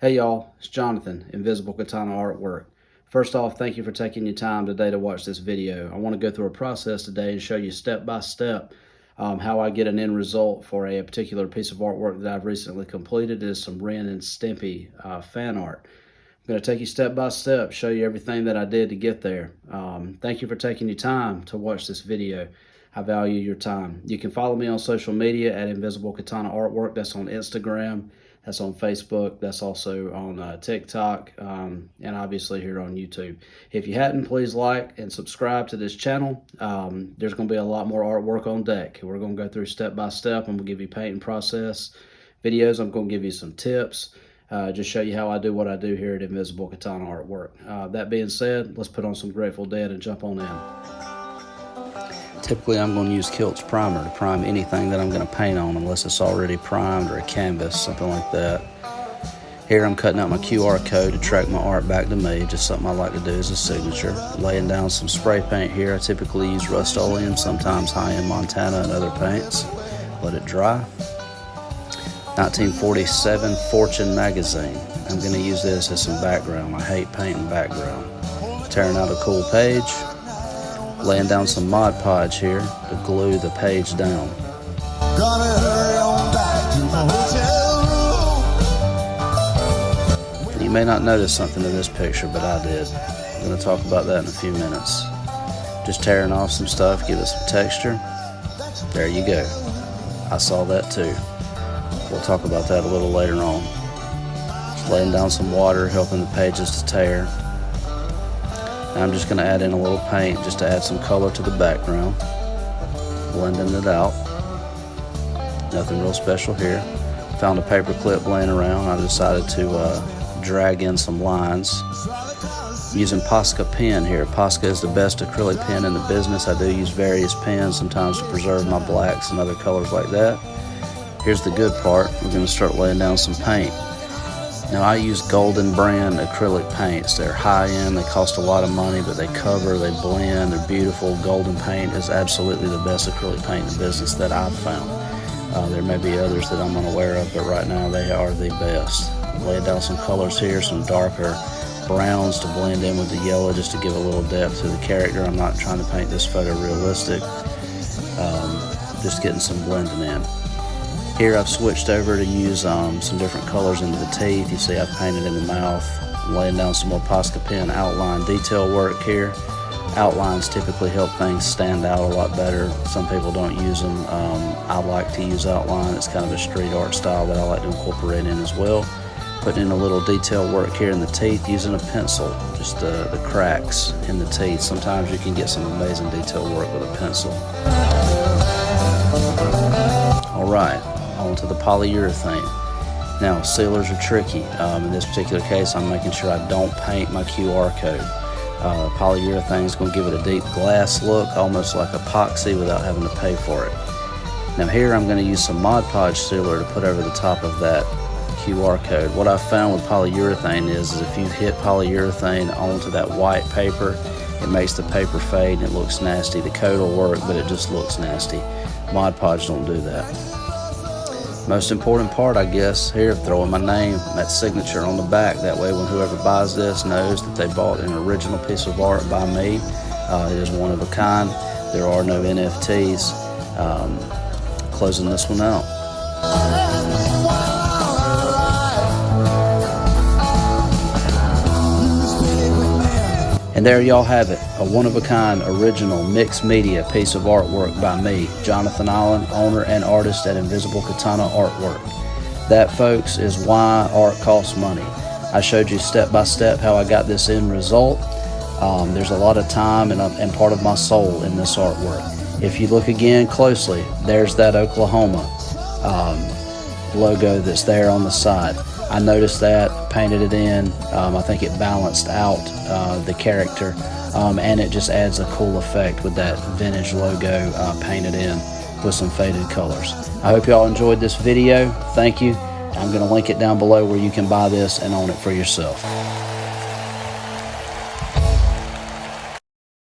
Hey y'all, it's Jonathan, Invisible Katana Artwork. First off, thank you for taking your time today to watch this video. I want to go through a process today and show you step by step how I get an end result for a particular piece of artwork that I've recently completed. It is some Ren and Stimpy fan art. I'm going to take you step by step, show you everything that I did to get there. Thank you for taking your time to watch this video. I value your time. You can follow me on social media at Invisible Katana Artwork. That's on Instagram. That's on Facebook. That's also on TikTok, and obviously here on YouTube. If you hadn't, please like and subscribe to this channel. There's going to be a lot more artwork on deck. We're going to go through step by step. I'm going to give you painting process videos. I'm going to give you some tips. Just show you how I do what I do here at Invisible Katana Artwork. That being said, let's put on some Grateful Dead and jump on in. Typically, I'm going to use Kilt's primer to prime anything that I'm going to paint on, unless it's already primed or a canvas, something like that. Here, I'm cutting out my QR code to track my art back to me, just something I like to do as a signature. Laying down some spray paint here. I typically use Rust-Oleum, sometimes high-end Montana and other paints. Let it dry. 1947 Fortune magazine. I'm going to use this as some background. I hate painting background. Tearing out a cool page. Laying down some Mod Podge here to glue the page down. Gonna hurry on back to my hotel room. You may not notice something in this picture, but I did. I'm going to talk about that in a few minutes. Just tearing off some stuff, give it some texture. There you go. I saw that too. We'll talk about that a little later on. Just laying down some water, helping the pages to tear. Now I'm just going to add in a little paint just to add some color to the background. Blending it out. Nothing real special here. Found a paper clip laying around. I decided to drag in some lines. I'm using Posca pen here. Posca is the best acrylic pen in the business. I do use various pens sometimes to preserve my blacks and other colors like that. Here's the good part. We're going to start laying down some paint. Now I use Golden brand acrylic paints. They're high-end, they cost a lot of money, but they cover, they blend, they're beautiful. Golden paint is absolutely the best acrylic paint in the business that I've found. There may be others that I'm unaware of, but right now they are the best. Laying down some colors here, some darker browns to blend in with the yellow just to give a little depth to the character. I'm not trying to paint this photorealistic, just getting some blending in. Here I've switched over to use some different colors into the teeth. You see I've painted in the mouth. I'm laying down some more Posca pen outline detail work here. Outlines typically help things stand out a lot better. Some people don't use them. I like to use outline. It's kind of a street art style that I like to incorporate in as well. Putting in a little detail work here in the teeth using a pencil, just the cracks in the teeth. Sometimes you can get some amazing detail work with a pencil. All right. Onto the polyurethane. Now sealers are tricky. In this particular case I'm making sure I don't paint my QR code. Polyurethane is going to give it a deep glass look, almost like epoxy without having to pay for it. Now here I'm going to use some Mod Podge sealer to put over the top of that QR code. What I've found with polyurethane is if you hit polyurethane onto that white paper, it makes the paper fade and it looks nasty. The code will work, but it just looks nasty. Mod Podge don't do that. Most important part, I guess, here, throwing my name, that signature on the back. That way when whoever buys this knows that they bought an original piece of art by me. It is one of a kind. There are no NFTs. Closing this one out. And there y'all have it, a one-of-a-kind, original, mixed media piece of artwork by me, Jonathan Allen, owner and artist at Invisible Katana Artwork. That, folks, is why art costs money. I showed you step by step how I got this end result. There's a lot of time and part of my soul in this artwork. If you look again closely, there's that Oklahoma logo that's there on the side. I noticed that, painted it in. I think it balanced out the character, and it just adds a cool effect with that vintage logo painted in with some faded colors. I hope y'all enjoyed this video. Thank you. I'm going to link it down below where you can buy this and own it for yourself.